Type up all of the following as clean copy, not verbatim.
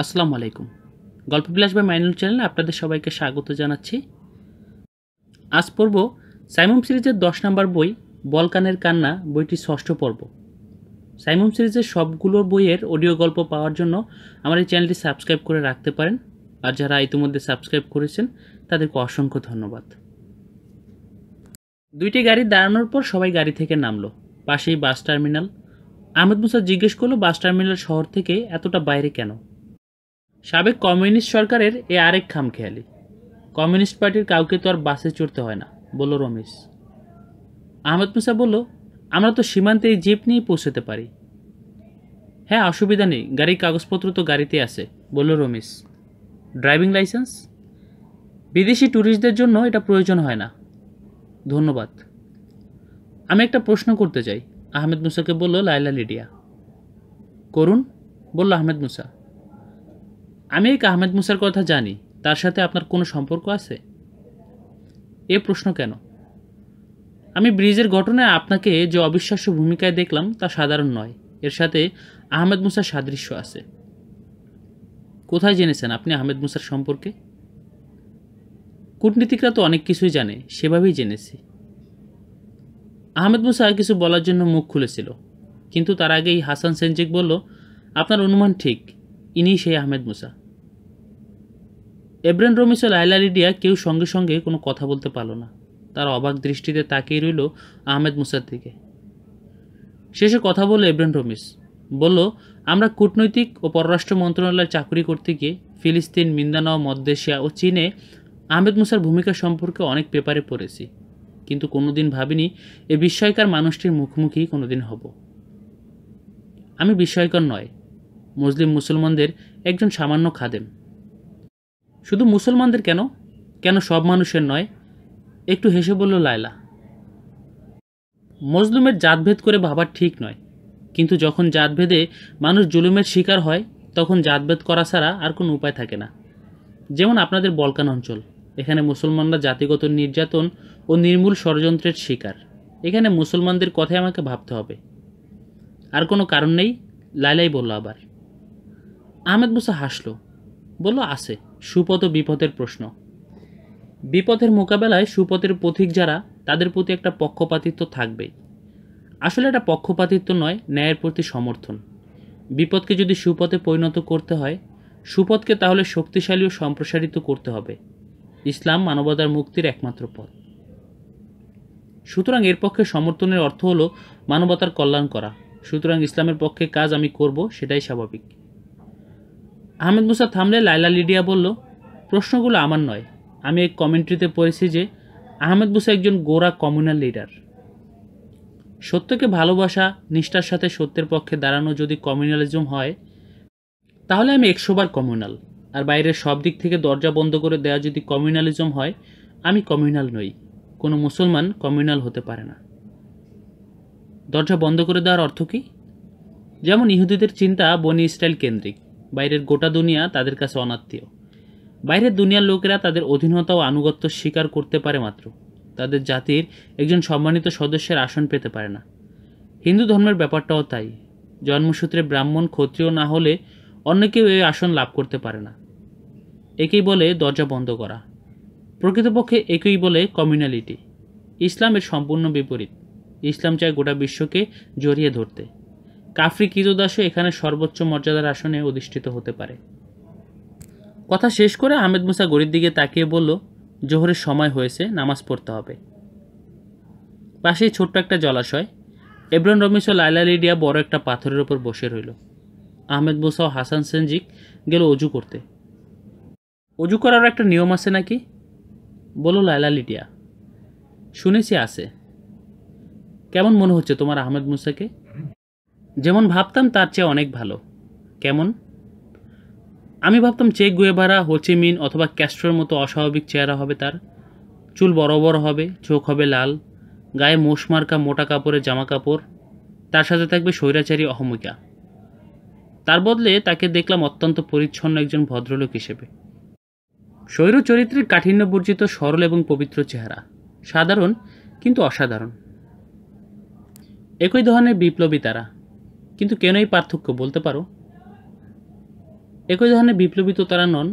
আসসালামু আলাইকুম। গল্প বিলাস বাই মাইনুল চ্যানেলে আপনাদের সবাইকে স্বাগত জানাচ্ছি। আজ পড়ব সাইমুম সিরিজের 10 নম্বর বই বলকানের কান্না বইটির 6ষ্ঠ পর্ব। সাইমুম সিরিজের সবগুলো বইয়ের অডিও গল্প পাওয়ার জন্য আমার এই চ্যানেলটি সাবস্ক্রাইব করে রাখতে পারেন, আর যারা ইতিমধ্যে সাবস্ক্রাইব করেছেন তাদেরকে অসংখ্য ধন্যবাদ। দুইটি গাড়ি দাঁড়ানোর পর সবাই গাড়ি থেকে নামলো। পাশেই বাস টার্মিনাল। আহমেদ মুসা জিজ্ঞেস করলো, বাস টার্মিনাল শহর থেকে এতটা বাইরে কেন? সাবেক কমিউনিস্ট সরকারের এ আরেক খামখেয়ালি। কমিউনিস্ট পার্টির কাউকে তো আর বাসে চড়তে হয় না, বলল রমেশ। আহমেদ মুসা বলল, আমরা তো সীমান্তে এই জিপ নিয়েই পৌঁছতে পারি। হ্যাঁ, অসুবিধা নেই, গাড়ির কাগজপত্র তো গাড়িতে আছে, বলল রমেশ। Driving licence? বিদেশি ট্যুরিস্টদের জন্য এটা প্রয়োজন হয় না। ধন্যবাদ। আমি একটা প্রশ্ন করতে চাই, আহমেদ মুসাকে বলল লায়লা লিডিয়া। করুন, বলল আহমেদ মুসা। আমি এক আহমেদ মুসার কথা জানি, তার সাথে আপনার কোনো সম্পর্ক আছে? এ প্রশ্ন কেন? আমি ব্রিজের ঘটনায় আপনাকে যে অবিশ্বাস্য ভূমিকায় দেখলাম তা সাধারণ নয়, এর সাথে আহমেদ মুসার সাদৃশ্য আছে। কোথায় জেনেছেন আপনি আহমেদ মুসার সম্পর্কে? কূটনীতিকরা তো অনেক কিছুই জানে, সেভাবেই জেনেছি। আহমেদ মুসা কিছু বলার জন্য মুখ খুলেছিল, কিন্তু তার আগেই হাসান সেনজিক বলল, আপনার অনুমান ঠিক, ইনিই সেই আহমেদ মুসা। এব্রান রমিস ও লায়লা লিডিয়া কেউ সঙ্গে সঙ্গে কোনো কথা বলতে পারল না। তার অবাক দৃষ্টিতে তাকিয়ে রইল আহমেদ মুসার দিকে। শেষে কথা বলল এব্রান রমিস। বলল, আমরা কূটনৈতিক ও পররাষ্ট্র মন্ত্রণালয়ে চাকরি করতে গিয়ে ফিলিস্তিন, মিন্দানাও, মধ্য এশিয়া ও চীনে আহমেদ মুসার ভূমিকা সম্পর্কে অনেক পেপারে পড়েছি, কিন্তু কোনোদিন ভাবিনি এ বিস্ময়কর মানুষটির মুখোমুখি কোনোদিন হব। আমি বিস্ময়কর নয়, মুসলমানদের একজন সামান্য খাদেম। শুধু মুসলমানদের কেন, কেন সব মানুষের নয়? একটু হেসে বলল লায়লা। মজলুমের জাতভেদ করে ভাবার ঠিক নয়, কিন্তু যখন জাতভেদে মানুষ জুলুমের শিকার হয় তখন জাতভেদ করা ছাড়া আর কোনো উপায় থাকে না। যেমন আপনাদের বলকান অঞ্চল, এখানে মুসলমানরা জাতিগত নির্যাতন ও নির্মূল ষড়যন্ত্রের শিকার। এখানে মুসলমানদের কথাই আমাকে ভাবতে হবে। আর কোনো কারণ নেই? লায়লাই বলল আবার। আহমেদ মুসা হাসল, বলল, আছে, সুপথ ও বিপথের প্রশ্ন। বিপথের মোকাবেলায় সুপথের পথিক যারা, তাদের প্রতি একটা পক্ষপাতিত্ব থাকবেই। আসলে এটা পক্ষপাতিত্ব নয়, ন্যায়ের প্রতি সমর্থন। বিপদকে যদি সুপথে পরিণত করতে হয়, সুপথকে তাহলে শক্তিশালী ও সম্প্রসারিত করতে হবে। ইসলাম মানবতার মুক্তির একমাত্র পথ। সুতরাং এর পক্ষে সমর্থনের অর্থ হলো মানবতার কল্যাণ করা। সুতরাং ইসলামের পক্ষে কাজ আমি করব, সেটাই স্বাভাবিক। আহমেদ মুসা থামলে লায়লা লিডিয়া বলল, প্রশ্নগুলো আমার নয়। আমি এক কমেন্ট্রিতে পড়েছি যে আহমেদ মুসা একজন গোঁড়া কমিউনাল লিডার। সত্যকে ভালোবাসা, নিষ্ঠার সাথে সত্যের পক্ষে দাঁড়ানো যদি কমিউনালিজম হয়, তাহলে আমি 100 বার কমিউনাল। আর বাইরের সব দিক থেকে দরজা বন্ধ করে দেওয়া যদি কমিউনালিজম হয়, আমি কমিউনাল নই। কোনো মুসলমান কমিউনাল হতে পারে না। দরজা বন্ধ করে দেওয়ার অর্থ কী? যেমন ইহুদিদের চিন্তা বনি ইসরায়েল কেন্দ্রিক, বাইরের গোটা দুনিয়া তাদের কাছে অনাত্মীয়। বাইরের দুনিয়ার লোকেরা তাদের অধীনতা ও আনুগত্য স্বীকার করতে পারে মাত্র, তাদের জাতির একজন সম্মানিত সদস্যের আসন পেতে পারে না। হিন্দু ধর্মের ব্যাপারটাও তাই। জন্মসূত্রে ব্রাহ্মণ, ক্ষত্রিয় না হলে অন্য কেউ এই আসন লাভ করতে পারে না। একেই বলে দরজা বন্ধ করা। প্রকৃতপক্ষে একেই বলে কমিউনালিটি। ইসলাম এর সম্পূর্ণ বিপরীত। ইসলাম চায় গোটা বিশ্বকে জড়িয়ে ধরতে। কাফরি কৃতদাসও এখানে সর্বোচ্চ মর্যাদার আসনে অধিষ্ঠিত হতে পারে। কথা শেষ করে আহমেদ মুসা ঘড়ির দিকে তাকিয়ে বলল, জোহরের সময় হয়েছে, নামাজ পড়তে হবে। পাশেই ছোট্ট একটা জলাশয়। এব্রান রমিস ও লায়লা লিডিয়া বড় একটা পাথরের ওপর বসে রইল। আহমেদ মুসা ও হাসান সেনজিক গেল অজু করতে। অজু করার একটা নিয়ম আছে নাকি? বলল লায়লা লিডিয়া। শুনেছি আছে। কেমন মনে হচ্ছে তোমার আহমেদ মুসাকে? যেমন ভাবতাম তার চেয়ে অনেক ভালো। কেমন? আমি ভাবতাম চে গুয়েভারা, হোচিমিন অথবা ক্যাস্ট্রোর মতো অস্বাভাবিক চেহারা হবে তার। চুল বড় বড় হবে, চোখ হবে লাল, গায়ে মোষমার্কা মোটা কাপড়ের জামা কাপড়, তার সাথে থাকবে স্বৈরাচারী অহমিকা। তার বদলে তাকে দেখলাম অত্যন্ত পরিচ্ছন্ন একজন ভদ্রলোক হিসেবে। স্বৈর চরিত্রের কাঠিন্য বর্জিত সরল এবং পবিত্র চেহারা, সাধারণ কিন্তু অসাধারণ। একই ধরনের বিপ্লবী তারা, কিন্তু কেন এই পার্থক্য বলতে পারো? একই ধরনের বিপ্লবী তো তারা নন।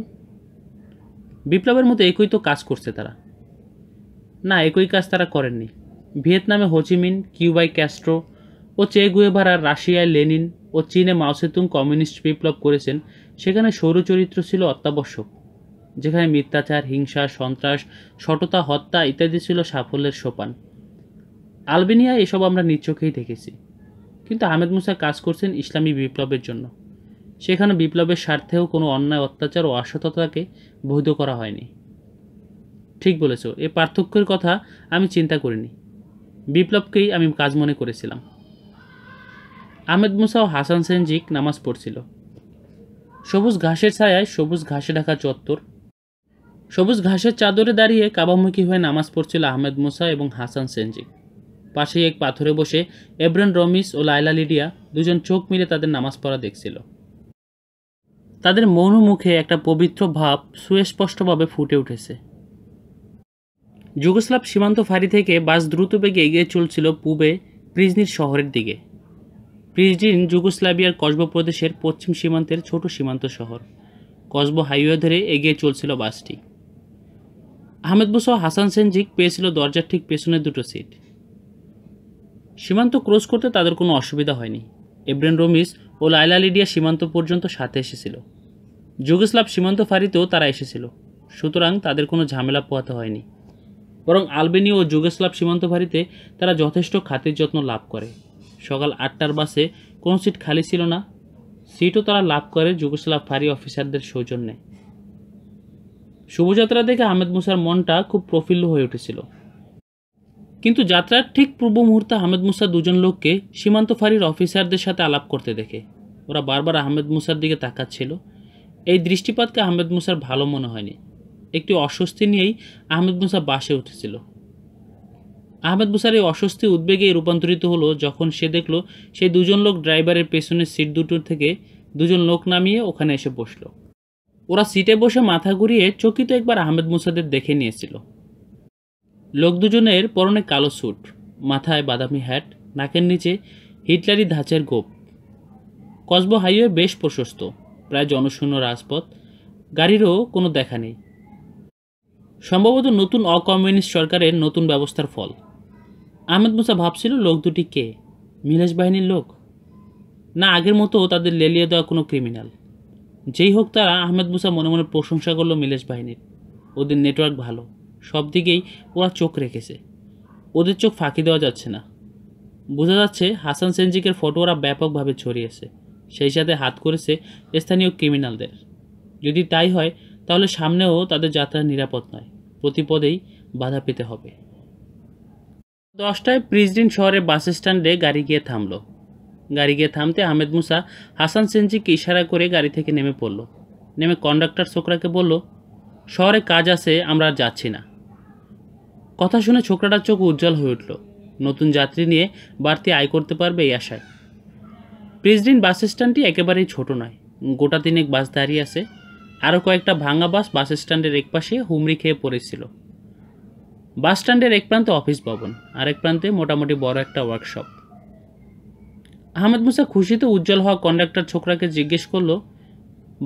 বিপ্লবের মতো একই তো কাজ করছে তারা। না, একই কাজ তারা করেননি। ভিয়েতনামে হোচিমিন, কিউবায় ক্যাস্ট্রো ও চে গুয়েভারা, রাশিয়ায় লেনিন ও চীনে মাও সেতুং কমিউনিস্ট বিপ্লব করেছেন। সেখানে সৌরচরিত্র ছিল অত্যাবশ্যক, যেখানে মিথ্যাচার, হিংসা, সন্ত্রাস, সততা, হত্যা ইত্যাদি ছিল সাফল্যের সোপান। আলবেনিয়ায় এসব আমরা নিজ চোখেই দেখেছি। কিন্তু আহমেদ মুসা কাজ করছেন ইসলামী বিপ্লবের জন্য। সেখানে বিপ্লবের স্বার্থেও কোনো অন্যায়, অত্যাচার ও অসততাকে বৈধ করা হয়নি। ঠিক বলেছ, এই পার্থক্যের কথা আমি চিন্তা করিনি। বিপ্লবকেই আমি কাজ মনে করেছিলাম। আহমেদ মুসা ও হাসান সেনজিক নামাজ পড়ছিল। সবুজ ঘাসের ছায়ায়, সবুজ ঘাসে ঢাকা চত্বর, সবুজ ঘাসের চাদরে দাঁড়িয়ে কাবামুখী হয়ে নামাজ পড়ছিল আহমেদ মুসা এবং হাসান সেনজিক। পাশেই এক পাথরে বসে এব্রান রমিস ও লায়লা লিডিয়া দুজন চোখ মিলে তাদের নামাজ পড়া দেখছিল। তাদের মৌন মুখে একটা পবিত্র ভাব সুস্পষ্টভাবে ফুটে উঠেছে। যুগোস্লাভ সীমান্ত ফাঁড়ি থেকে বাস দ্রুত বেগে এগিয়ে চলছিল পূবে প্রিজনির শহরের দিকে। প্রিজনিন যুগোস্লাভিয়ার কসবো প্রদেশের পশ্চিম সীমান্তের ছোট সীমান্ত শহর। কসবো হাইওয়ে ধরে এগিয়ে চলছিল বাসটি। আহমেদ মুসা ও হাসান সেনজিক পেয়েছিল দরজার ঠিক পেছনের দুটো সিট। সীমান্ত ক্রস করতে তাদের কোনো অসুবিধা হয়নি। এব্রান রমিস ও লায়লা লিডিয়া সীমান্ত পর্যন্ত সাথে এসেছিল। যুগোস্লাভ সীমান্ত ফাঁড়িতেও তারা এসেছিল, সুতরাং তাদের কোনো ঝামেলা পোহাতে হয়নি। বরং আলবেনীয় ও যুগোস্লাভ সীমান্ত ফাঁড়িতে তারা যথেষ্ট খাতির যত্ন লাভ করে। সকাল 8টার বাসে কোনো সিট খালি ছিল না। সিটও তারা লাভ করে যুগোস্লাভ ফাঁড়ি অফিসারদের সৌজন্যে। শুভযাত্রা দেখে আহমেদ মুসার মনটা খুব প্রফুল্ল হয়ে উঠেছিল। কিন্তু যাত্রার ঠিক পূর্ব মুহূর্তে আহমেদ মুসা দুজন লোককে সীমান্ত ফাঁড়ির অফিসারদের সাথে আলাপ করতে দেখে। ওরা বারবার আহমেদ মুসার দিকে তাকাচ্ছিল। এই দৃষ্টিপাতকে আহমেদ মুসার ভালো মনে হয়নি। একটি অস্বস্তি নিয়েই আহমেদ মুসা বাসে উঠেছিল। আহমেদ মুসার এই অস্বস্তি উদ্বেগে রূপান্তরিত হলো যখন সে দেখল সেই দুজন লোক ড্রাইভারের পেছনের সিট দুটোর থেকে দুজন লোক নামিয়ে ওখানে এসে বসল। ওরা সিটে বসে মাথা ঘুরিয়ে চকিত একবার আহমেদ মুসাদের দেখে নিয়েছিল। লোক দুজনের পরনে কালো স্যুট, মাথায় বাদামি হ্যাট, নাকের নিচে হিটলারি ধাঁচের গোপ। কসবো হাইওয়ে বেশ প্রশস্ত, প্রায় জনশূন্য রাজপথ, গাড়িরও কোনো দেখা নেই। সম্ভবত নতুন অকমিউনিস্ট সরকারের নতুন ব্যবস্থার ফল। আহমেদ মুসা ভাবছিল লোক দুটি কে, মিলেশ বাহিনীর লোক, না আগের মতো তাদের লেলিয়ে দেওয়া কোনো ক্রিমিনাল। যেই হোক তারা, আহমেদ মুসা মনে মনে প্রশংসা করলো মিলেশ বাহিনীর। ওদের নেটওয়ার্ক ভালো, সব দিকেই ওরা চোখ রেখেছে। ওদের চোখ ফাঁকি দেওয়া যাচ্ছে না। বোঝা যাচ্ছে হাসান সেনজিকের ফটো ওরা ব্যাপকভাবে ছড়িয়েছে, সেই সাথে হাত করেছে স্থানীয় ক্রিমিনালদের। যদি তাই হয় তাহলে সামনেও তাদের যাত্রা নিরাপদ নয়, প্রতিপদেই বাধা পেতে হবে। 10টায় প্রিজনিন শহরের বাস স্ট্যান্ডে গাড়ি গিয়ে থামল। গাড়ি গিয়ে থামতে আহমেদ মুসা হাসান সেনজিককে ইশারা করে গাড়ি থেকে নেমে পড়ল। নেমে কন্ডাক্টর ছোকরাকে বলল, শহরে কাজ আছে, আমরা আর যাচ্ছি না। কথা শুনে ছোকরাটার চোখ উজ্জ্বল হয়ে উঠল। নতুন যাত্রী নিয়ে বাড়তি আয় করতে পারবে এই আশায়। প্রিজনিন বাস স্ট্যান্ডটি একেবারেই ছোট নয়, গোটা তিনেক বাস দাঁড়িয়ে আছে। আরও কয়েকটা ভাঙা বাস স্ট্যান্ডের একপাশে হুমড়ি খেয়ে পড়েছিল। বাস স্ট্যান্ডের এক প্রান্তে অফিস ভবন, আরেক প্রান্তে মোটামুটি বড় একটা ওয়ার্কশপ। আহমেদ মুসা খুশিতে উজ্জ্বল হওয়া কন্ডাক্টর ছোকরাকে জিজ্ঞেস করল,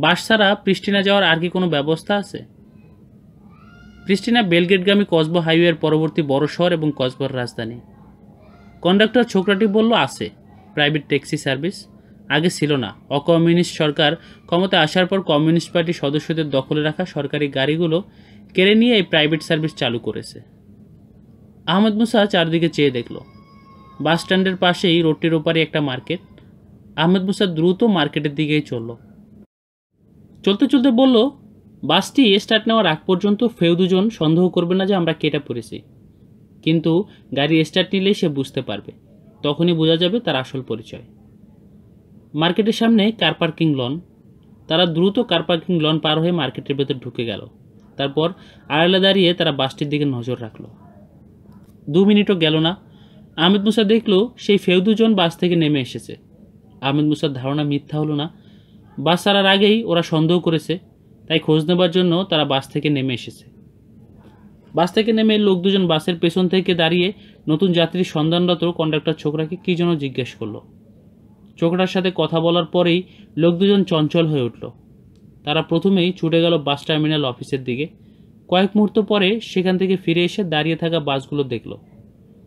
বাস ছাড়া প্রিস্টিনা যাওয়ার আর কি কোনো ব্যবস্থা আছে? প্রিস্টিনা বেলগেটগামী কসবো হাইওয়ের পরবর্তী বড় শহর এবং কসবোর রাজধানী। কন্ডাক্টর ছোকরাটি বলল, আছে প্রাইভেট ট্যাক্সি সার্ভিস। আগে ছিল না। অকমিউনিস্ট সরকার ক্ষমতায় আসার পর কমিউনিস্ট পার্টির সদস্যদের দখলে রাখা সরকারি গাড়িগুলো কেড়ে নিয়ে এই প্রাইভেট সার্ভিস চালু করেছে। আহমেদ মুসা চারদিকে চেয়ে দেখল। বাস স্ট্যান্ডের পাশেই রোডটির ওপারে একটা মার্কেট। আহমেদ মুসা দ্রুত মার্কেটের দিকেই চলল। চলতে চলতে বলল, বাসটি স্টার্ট নেওয়ার আগ পর্যন্ত ফেউ দুজন সন্দেহ করবে না যে আমরা কেটে পড়েছি, কিন্তু গাড়ি স্টার্ট নিলেই সে বুঝতে পারবে। তখনই বোঝা যাবে তার আসল পরিচয়। মার্কেটের সামনে কার পার্কিং লন। তারা দ্রুত কার পার্কিং লন পার হয়ে মার্কেটের ভেতর ঢুকে গেল। তারপর আড়ালে দাঁড়িয়ে তারা বাসটির দিকে নজর রাখল। 2 মিনিটও গেল না, আহমেদ মুসা দেখল সেই ফেউ দুজন বাস থেকে নেমে এসেছে। আহমেদ মুসার ধারণা মিথ্যা হলো না। বাস ছাড়ার আগেই ওরা সন্দেহ করেছে, তাই খোঁজ নেবার জন্য তারা বাস থেকে নেমে এসেছে। বাস থেকে নেমে লোক দুজন বাসের পেছন থেকে দাঁড়িয়ে নতুন যাত্রীর সন্ধানরত কন্ডাক্টর ছোকরাকে কী যেন জিজ্ঞেস করলো। ছোকরার সাথে কথা বলার পরেই লোক দুজন চঞ্চল হয়ে উঠল। তারা প্রথমেই ছুটে গেল বাস টার্মিনাল অফিসের দিকে। কয়েক মুহূর্ত পরে সেখান থেকে ফিরে এসে দাঁড়িয়ে থাকা বাসগুলো দেখল।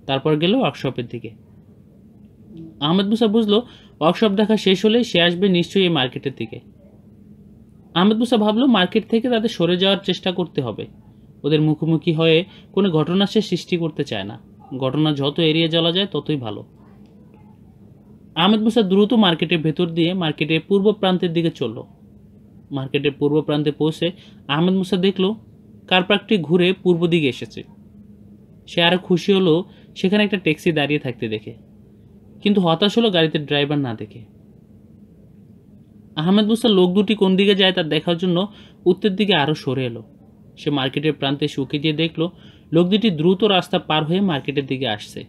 তারপর গেল ওয়ার্কশপের দিকে। আহমেদ মুসা বুঝলো ওয়ার্কশপ দেখা শেষ হলে সে আসবে নিশ্চয়ই এই মার্কেটের দিকে। আহমেদ মুসা ভাবলো মার্কেট থেকে তাদের সরে যাওয়ার চেষ্টা করতে হবে। ওদের মুখোমুখি হয়ে কোনো ঘটনা সে সৃষ্টি করতে চায় না। ঘটনা যত এড়িয়ে চলা যায় ততই ভালো। আহমেদ মুসা দ্রুত মার্কেটের ভেতর দিয়ে মার্কেটের পূর্ব প্রান্তের দিকে চলল। মার্কেটের পূর্ব প্রান্তে পৌঁছে আহমেদ মুসা দেখল কার পার্কটি ঘুরে পূর্ব দিকে এসেছে। সে আরও খুশি হলো সেখানে একটা ট্যাক্সি দাঁড়িয়ে থাকতে দেখে, কিন্তু হতাশ হলো গাড়িতে ড্রাইভার না দেখে। আহমেদ মুসা লোক দুটি কোন দিকে যায় তা দেখার জন্য উত্তর দিকে আরও সরে এলো। সে মার্কেটের প্রান্তে শুকে দিয়ে দেখল লোক দুটি দ্রুত রাস্তা পার হয়ে মার্কেটের দিকে আসছে।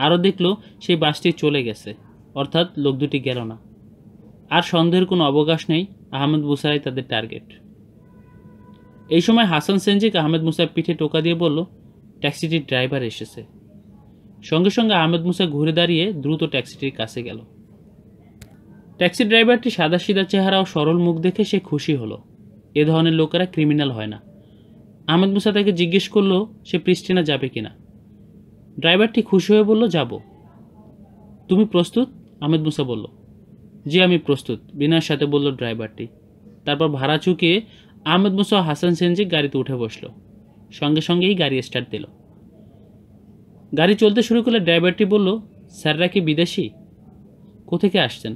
আরও দেখল সেই বাসটি চলে গেছে, অর্থাৎ লোক দুটি গেল না। আর সন্দেহের কোনো অবকাশ নেই, আহমেদ মুসাই তাদের টার্গেট। এই সময় হাসান সেনজিক আহমেদ মুসার পিঠে টোকা দিয়ে বলল, ট্যাক্সিটির ড্রাইভার এসেছে। সঙ্গে সঙ্গে আহমেদ মুসা ঘুরে দাঁড়িয়ে দ্রুত ট্যাক্সিটির কাছে গেল। ট্যাক্সি ড্রাইভারটি সাদাসিধা চেহারা ও সরল মুখ দেখে সে খুশি হলো। এ ধরনের লোকেরা ক্রিমিনাল হয় না। আহমেদ মুসা তাকে জিজ্ঞেস করলো সে প্রিস্টিনা যাবে কিনা। ড্রাইভারটি খুশি হয়ে বলল, যাব। তুমি প্রস্তুত? আহমেদ মুসা বলল, জি আমি প্রস্তুত, বিনয়ের সাথে বলল ড্রাইভারটি। তারপর ভাড়া চুকিয়ে আহমেদ মুসা ও হাসান সেনজিক গাড়িতে উঠে বসল। সঙ্গে সঙ্গেই গাড়ি স্টার্ট দিল। গাড়ি চলতে শুরু করলে ড্রাইভারটি বলল, স্যাররা কি বিদেশি? কোথেকে আসছেন?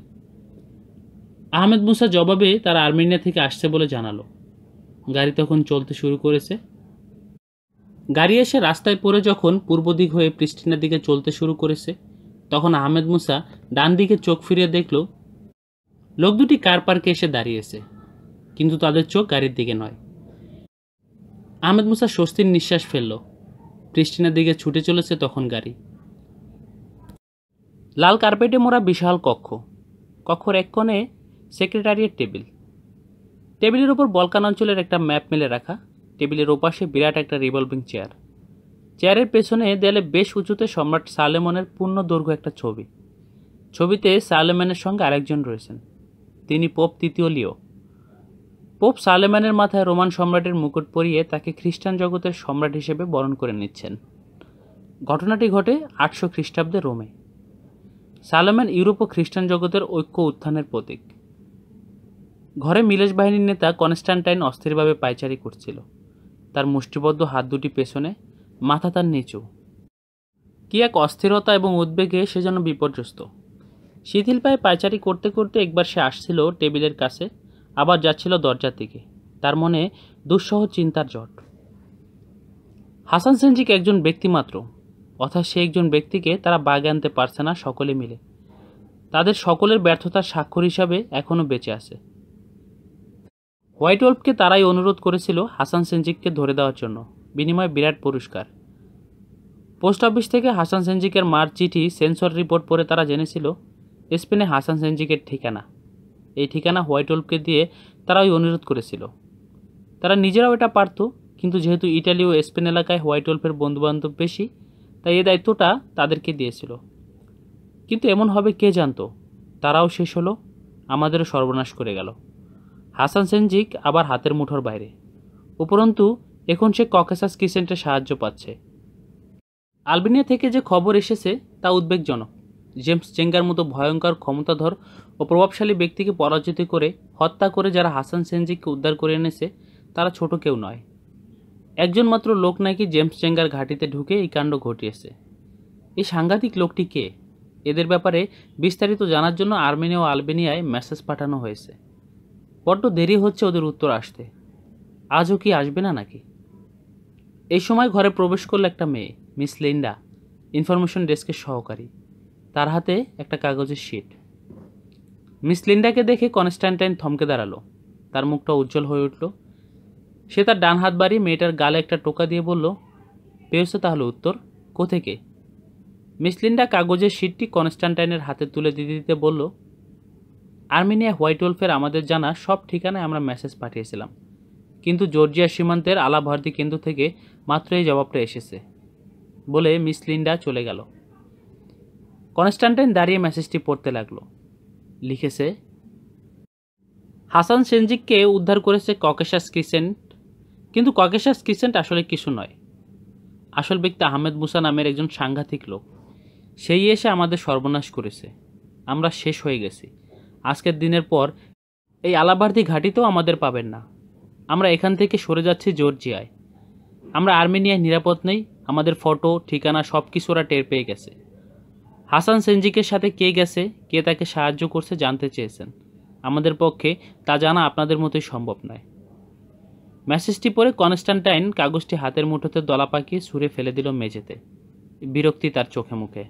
আহমেদ মুসা জবাবে তারা আর্মেনিয়া থেকে আসছে বলে জানালো। গাড়ি তখন চলতে শুরু করেছে। গাড়ি এসে রাস্তায় পড়ে যখন পূর্ব দিক হয়ে প্রিস্টিনার দিকে চলতে শুরু করেছে, তখন আহমেদ মুসা ডান দিকে চোখ ফিরিয়ে দেখল লোক দুটি কার পার্কে এসে দাঁড়িয়েছে, কিন্তু তাদের চোখ গাড়ির দিকে নয়। আহমেদ মুসা স্বস্তির নিঃশ্বাস ফেলল। প্রিস্টিনার দিকে ছুটে চলেছে তখন গাড়ি। লাল কার্পেটে মোড়া বিশাল কক্ষ। কক্ষর এক কোণে সেক্রেটারিয়েট টেবিল। টেবিলের ওপর বলকান অঞ্চলের একটা ম্যাপ মেলে রাখা। টেবিলের ওপাশে বিরাট একটা রিভলভিং চেয়ার। চেয়ারের পেছনে দেয়ালে বেশ উঁচুতে সম্রাট সালেমনের পূর্ণ দৈর্ঘ্য একটা ছবি। ছবিতে সালেমানের সঙ্গে আরেকজন রয়েছেন, তিনি পোপ তৃতীয় লিও। পোপ সালেমানের মাথায় রোমান সম্রাটের মুকুট পরিয়ে তাকে খ্রিস্টান জগতের সম্রাট হিসেবে বরণ করে নিচ্ছেন। ঘটনাটি ঘটে 800 খ্রিস্টাব্দে রোমে। সালেমান ইউরোপ ও খ্রিস্টান জগতের ঐক্য উত্থানের প্রতীক। ঘরে মিলেশ বাহিনীর নেতা কনস্ট্যান্টাইন অস্থিরভাবে পায়চারি করছিল। তার মুষ্টিবদ্ধ হাত দুটি পেছনে, মাথা তার নিচু। কি এক অস্থিরতা এবং উদ্বেগে সে যেন বিপর্যস্ত। শিথিল পায়ে পায়চারি করতে করতে একবার সে আসছিল টেবিলের কাছে, আবার যাচ্ছিল দরজার দিকে। তার মনে দুঃসহ চিন্তার জট। হাসান সেনজিক একজন ব্যক্তি মাত্র, অর্থাৎ সে একজন ব্যক্তিকে তারা বাগে আনতে পারছে না সকলে মিলে। তাদের সকলের ব্যর্থতার স্বাক্ষর হিসাবে এখনও বেঁচে আছে। হোয়াইট ওল্ফকে তারাই অনুরোধ করেছিল হাসান সেনজিককে ধরে দেওয়ার জন্য, বিনিময়ে বিরাট পুরস্কার। পোস্ট অফিস থেকে হাসান সেনজিকের মার চিঠি সেন্সর রিপোর্ট পড়ে তারা জেনেছিল স্পেনে হাসান সেনজিকের ঠিকানা। এই ঠিকানা হোয়াইট ওল্ফকে দিয়ে তারা ওই অনুরোধ করেছিল। তারা নিজেরাও এটা পারত, কিন্তু যেহেতু ইটালি ও স্পেন এলাকায় হোয়াইট ওল্ফের বন্ধুবান্ধব বেশি, তাই এই দায়িত্বটা তাদেরকে দিয়েছিল। কিন্তু এমন হবে কে জানতো? তারাও শেষ হলো, আমাদেরও সর্বনাশ করে গেল। হাসান সেনজিক আবার হাতের মুঠোর বাইরে। উপরন্তু এখন সে ককেসাস ক্রিসেন্টের সাহায্য পাচ্ছে। আলবেনিয়া থেকে যে খবর এসেছে তা উদ্বেগজনক। জেমস চেঙ্গার মতো ভয়ঙ্কর ক্ষমতাধর ও প্রভাবশালী ব্যক্তিকে পরাজিত করে হত্যা করে যারা হাসান সেনজিককে উদ্ধার করে এনেছে তারা ছোট কেউ নয়। একজন মাত্র লোক নাকি জেমস চেঙ্গার ঘাঁটিতে ঢুকে এই কাণ্ড ঘটিয়েছে। এই সাংঘাতিক লোকটি কে? এদের ব্যাপারে বিস্তারিত জানার জন্য আর্মেনিয়া ও আলবেনিয়ায় মেসেজ পাঠানো হয়েছে। বড্ড দেরি হচ্ছে ওদের উত্তর আসতে। আজও কি আসবে না নাকি? এই সময় ঘরে প্রবেশ করল একটা মেয়ে, মিস লিন্ডা, ইনফরমেশন ডেস্কের সহকারী। তার হাতে একটা কাগজের শিট। মিস লিন্ডাকে দেখে কনস্ট্যান্টাইন থমকে দাঁড়ালো। তার মুখটা উজ্জ্বল হয়ে উঠল। সে তার ডান হাত বাড়িয়ে মেয়েটার গালে একটা টোকা দিয়ে বলল, পেয়েছো তাহলে উত্তর? কোথেকে? মিস লিন্ডা কাগজের শিটটি কনস্ট্যান্টাইনের হাতে তুলে দিতে দিতে বলল, আর্মেনিয়া হোয়াইট ওল্ফের আমাদের জানা সব ঠিকানায় আমরা মেসেজ পাঠিয়েছিলাম, কিন্তু জর্জিয়া সীমান্তের আলাভর্তি কেন্দ্র থেকে মাত্র এই জবাবটা এসেছে। বলে মিস লিন্ডা চলে গেল। কনস্ট্যান্টাইন দাঁড়িয়ে মেসেজটি পড়তে লাগলো। লিখেছে, হাসান সেনজিককে উদ্ধার করেছে ককেশাস ক্রিসেন্ট, কিন্তু ককেশাস ক্রিসেন্ট আসলে কিছু নয়। আসল ব্যক্তি আহমেদ মুসা নামের একজন সাংঘাতিক লোক। সেই এসে আমাদের সর্বনাশ করেছে। আমরা শেষ হয়ে গেছি। আজকের দিনের পর এই আলাবার্দি ঘাঁটিতেও আমাদের পাবেন না। আমরা এখান থেকে সরে যাচ্ছি জর্জিয়ায়। আমরা আর্মেনিয়ায় নিরাপদ নেই। আমাদের ফটো, ঠিকানা সব কিছু ওরা টের পেয়ে গেছে। হাসান সেনজিকের সাথে কে গেছে, কে তাকে সাহায্য করছে জানতে চেয়েছেন। আমাদের পক্ষে তা জানা আপনাদের মতোই সম্ভব নয়। মেসেজটি পড়ে কনস্ট্যান্টাইন কাগজটি হাতের মুঠোতে দলা পাকিয়ে ছুঁড়ে ফেলে দিল মেঝেতে। বিরক্তি তার চোখে মুখে।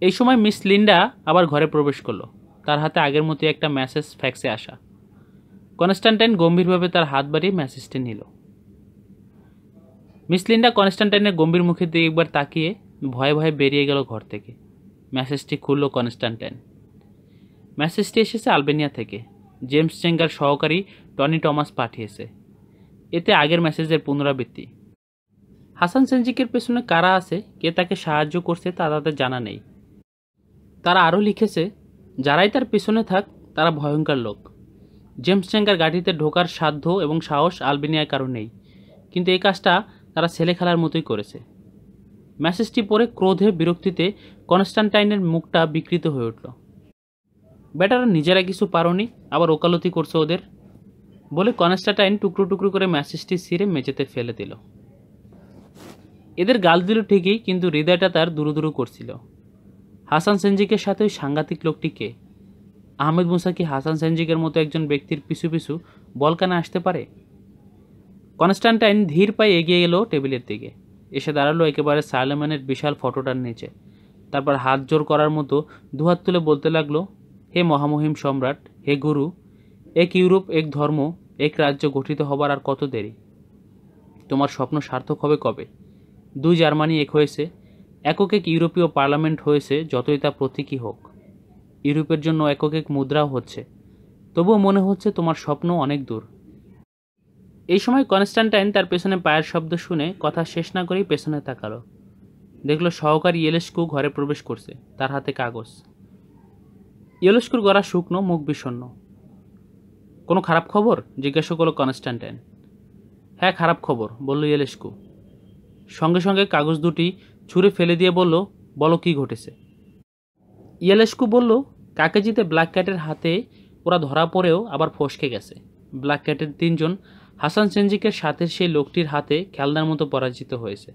এই সময় মিস লিন্ডা আবার ঘরে প্রবেশ করলো। তার হাতে আগের মতোই একটা মেসেজ ফ্যাক্সে আসা। কনস্ট্যান্টাইন গম্ভীরভাবে তার হাত বাড়িয়ে মেসেজটি নিল। মিস লিন্ডা কনস্ট্যান্টাইনের গম্ভীর মুখের দিকে একবার তাকিয়ে ভয়ে ভয়ে বেরিয়ে গেল ঘর থেকে। মেসেজটি খুলল কনস্ট্যান্টাইন। মেসেজটি এসেছে আলবেনিয়া থেকে। জেমস চেঙ্গার সহকারী টনি টমাস পাঠিয়েছে। এতে আগের মেসেজের পুনরাবৃত্তি। হাসান সেনজিকের পেছনে কারা আছে, কে তাকে সাহায্য করছে তা তাদের জানা নেই। তারা আরও লিখেছে, যারাই তার পেছনে থাক তারা ভয়ঙ্কর লোক। জেমস চেঙ্গার গাড়িতে ঢোকার সাধ্য এবং সাহস আলবেনিয়ার কারো নেই, কিন্তু এই কাজটা তারা ছেলে খেলার মতোই করেছে। মেসেজটি পড়ে ক্রোধে বিরক্তিতে কনস্ট্যান্টাইনের মুখটা বিকৃত হয়ে উঠল। বেটারা নিজেরা কিছু পারোনি, আবার ওকালতি করছে ওদের, বলে কনস্ট্যান্টাইন টুকরো টুকরো করে মেসেজটি ছিঁড়ে মেঝেতে ফেলে দিল। এদের গাল দিল ঠিকই, কিন্তু হৃদয়টা তার দুরু দুরু করছিল। হাসান সেনজিকের সাথে ওই সাংঘাতিক লোকটি কে? আহমেদ মুসা কি হাসান সেনজিকের মতো একজন ব্যক্তির পিছু পিছু বলকানে আসতে পারে? কনস্ট্যান্টাইন ধীর পায়ে এগিয়ে এলো টেবিলের দিকে। এসে দাঁড়ালো একেবারে সালেমানের বিশাল ফটোটার নিচে। তারপর হাত জোর করার মতো দুহাত তুলে বলতে লাগলো, হে মহামহিম সম্রাট, হে গুরু, এক ইউরোপ, এক ধর্ম, এক রাজ্য গঠিত হবার আর কত দেরি? তোমার স্বপ্ন সার্থক হবে কবে? দুই জার্মানি এক হয়েছে, একক এক ইউরোপীয় পার্লামেন্ট হয়েছে, যতই তা প্রতীকী হোক। ইউরোপের জন্য একক এক মুদ্রাও হচ্ছে, তবুও মনে হচ্ছে তোমার স্বপ্ন অনেক দূর। এই সময় কনস্ট্যান্টাইন তার পেছনে পায়ের শব্দ শুনে কথা শেষ না করেই পেছনে তাকালো। দেখলো সহকারী ইয়েলেস্কু ঘরে প্রবেশ করছে, তার হাতে কাগজ। ইয়েলেস্কুর গলা শুকনো, মুখ বিষণ্ণ। কোনো খারাপ খবর? জিজ্ঞাসা করলো কনস্ট্যান্টাইন। হ্যাঁ, খারাপ খবর, বলল ইয়েলেস্কু। সঙ্গে সঙ্গে কাগজ দুটি ছুঁড়ে ফেলে দিয়ে বলল, বলো কি ঘটেছে? ইয়েলেস্কু বলল, কাকেজিতে ব্ল্যাক ক্যাটের হাতে ওরা ধরা পড়েও আবার ফসকে গেছে। ব্ল্যাক ক্যাটের 3 জন হাসান সেনজিকের সাথে সেই লোকটির হাতে খেলনার মতো পরাজিত হয়েছে।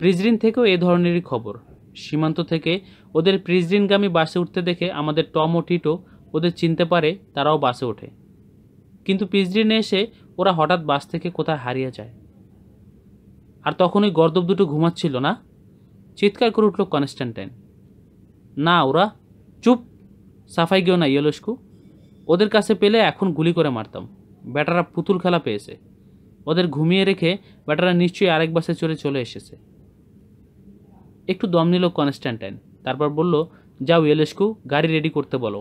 প্রিজরিন থেকেও এ ধরনেরই খবর। সীমান্ত থেকে ওদের প্রিজরিনগামী বাসে উঠতে দেখে আমাদের টম ও টিটো ওদের চিনতে পারে, তারাও বাসে ওঠে। কিন্তু প্রিজরিনে এসে ওরা হঠাৎ বাস থেকে কোথায় হারিয়ে যায়। আর তখন ওই গর্দব দুটো ঘুমাচ্ছিল না? চিৎকার করে উঠল কনস্ট্যান্টাইন। না, ওরা চুপ, সাফাই গেও না ইয়েলেস্কু। ওদের কাছে পেলে এখন গুলি করে মারতাম। বেটারা পুতুল খেলা পেয়েছে। ওদের ঘুমিয়ে রেখে বেটারা নিশ্চয়ই আরেক বাসে চলে এসেছে। একটু দম নিল কনস্ট্যান্টাইন, তারপর বলল, যাও ইয়েলেস্কু, গাড়ি রেডি করতে বলো।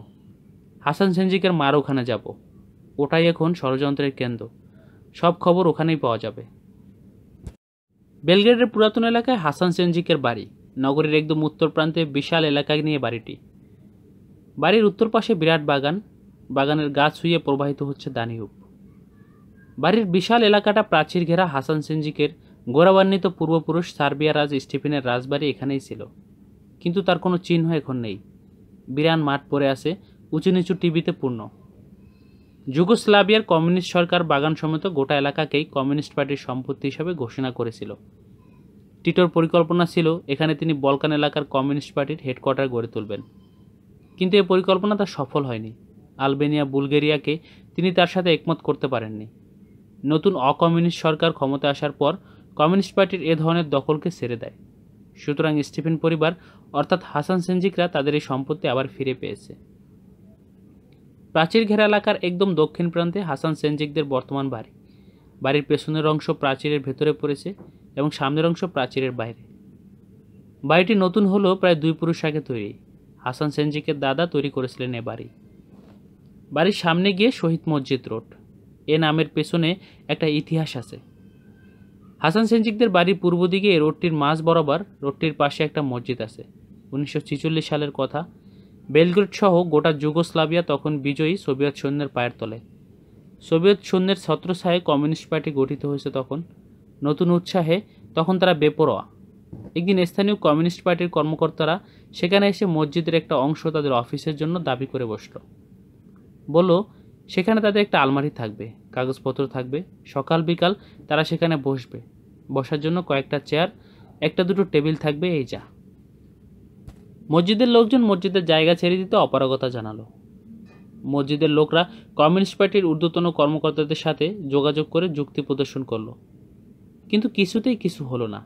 হাসান সেনজিকের মার ওখানে যাব। ওটাই এখন ষড়যন্ত্রের কেন্দ্র। সব খবর ওখানেই পাওয়া যাবে। বেলগ্রেডের পুরাতন এলাকায় হাসান সেনজিকের বাড়ি। নগরীর একদম উত্তর প্রান্তে বিশাল এলাকা নিয়ে বাড়িটি। বাড়ির উত্তর পাশে বিরাট বাগান, বাগানের গাছ ছুঁয়ে প্রবাহিত হচ্ছে দানিউব। বাড়ির বিশাল এলাকাটা প্রাচীর ঘেরা। হাসান সেনজিকের গৌরবান্বিত পূর্বপুরুষ সার্বিয়া রাজ স্টিফেনের রাজবাড়ি এখানেই ছিল, কিন্তু তার কোনো চিহ্ন এখন নেই। বিরান মাঠ পড়ে আছে, উঁচু নিচু টিভিতে পূর্ণ। যুগোস্লাভিয়ার কমিউনিস্ট সরকার বাগান সমেত গোটা এলাকাকেই কমিউনিস্ট পার্টির সম্পত্তি হিসাবে ঘোষণা করেছিল। টিটোর পরিকল্পনা ছিল এখানে তিনি বলকান এলাকার কমিউনিস্ট পার্টির হেডকোয়ার্টার গড়ে তুলবেন, কিন্তু এই পরিকল্পনা তার সফল হয়নি। আলবেনিয়া, বুলগেরিয়াকে তিনি তার সাথে একমত করতে পারেননি। নতুন অকমিউনিস্ট সরকার ক্ষমতা আসার পর কমিউনিস্ট পার্টির এ ধরনের দখলকে ছেড়ে দেয়। সুতরাং স্টিফেন পরিবার অর্থাৎ হাসান সেনজিকরা তাদের এই সম্পত্তি আবার ফিরে পেয়েছে। প্রাচীর ঘেরা এলাকার একদম দক্ষিণ প্রান্তে হাসান সেনজিকদের বর্তমান বাড়ি। বাড়ির পেছনের অংশ প্রাচীরের ভেতরে পড়েছে এবং সামনের অংশ প্রাচীরের বাইরে। বাড়িটি নতুন হলেও প্রায় 2 পুরুষ আগে তৈরি। হাসান সেনজিকের দাদা তৈরি করেছিলেন এ বাড়ি। বাড়ির সামনে গিয়ে শহীদ মসজিদ রোড, এ নামের পেছনে একটা ইতিহাস আছে। হাসান সেনজিকদের বাড়ির পূর্ব দিকে এই রোডটির মাঝ বরাবর, রোডটির পাশে একটা মসজিদ আছে। 1946 সালের কথা। বেলগ্রেড সহ গোটা যুগোস্লাভিয়া তখন বিজয়ী সোভিয়েত সৈন্যের পায়ের তলে। সোভিয়েত সৈন্যের ছত্রছায়ায় কমিউনিস্ট পার্টি গঠিত হয়েছে তখন, নতুন উৎসাহে তখন তারা বেপরোয়া। একদিন স্থানীয় কমিউনিস্ট পার্টির কর্মকর্তারা সেখানে এসে মসজিদের একটা অংশ তাদের অফিসের জন্য দাবি করে বসল। বলল সেখানে তাদের একটা আলমারি থাকবে, কাগজপত্র থাকবে, সকাল বিকাল তারা সেখানে বসবে, বসার জন্য কয়েকটা চেয়ার, একটা দুটো টেবিল থাকবে, এই যা। মসজিদের লোকজন মসজিদের জায়গা ছেড়ে দিতে অপারগতা জানালো। মসজিদের লোকরা কমিউনিস্ট পার্টির ঊর্ধ্বতন কর্মকর্তাদের সাথে যোগাযোগ করে যুক্তি প্রদর্শন করলো, কিন্তু কিছুতেই কিছু হলো না।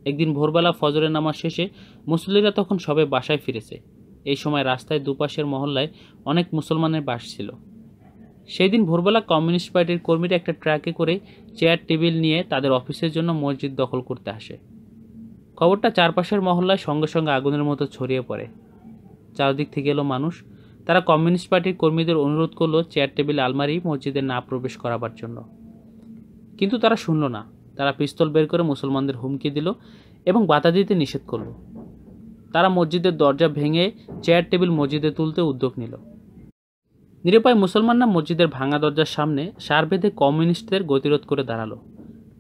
একদিন ভোরবেলা ফজরের নামাজ শেষে মুসল্লিরা তখন সবে বাসায় ফিরেছে। এই সময় রাস্তায় দুপাশের মহল্লায় অনেক মুসলমানের বাস ছিল। সেই দিন ভোরবেলা কমিউনিস্ট পার্টির কর্মীরা একটা ট্রাকে করে চেয়ার টেবিল নিয়ে তাদের অফিসের জন্য মসজিদ দখল করতে আসে। খবরটা চারপাশের মহল্লায় সঙ্গে সঙ্গে আগুনের মতো ছড়িয়ে পড়ে। চারদিক থেকে এলো মানুষ। তারা কমিউনিস্ট পার্টির কর্মীদের অনুরোধ করলো চেয়ার টেবিল আলমারি মসজিদে না প্রবেশ করাবার জন্য, কিন্তু তারা শুনল না। তারা পিস্তল বের করে মুসলমানদের হুমকি দিল এবং বাধা দিতে নিষেধ করল। তারা মসজিদের দরজা ভেঙে চেয়ার টেবিল মসজিদে তুলতে উদ্যোগ নিল। নিরুপায় মুসলমানরা মসজিদের ভাঙা দরজার সামনে সার বেঁধে কমিউনিস্টদের গতিরোধ করে দাঁড়ালো।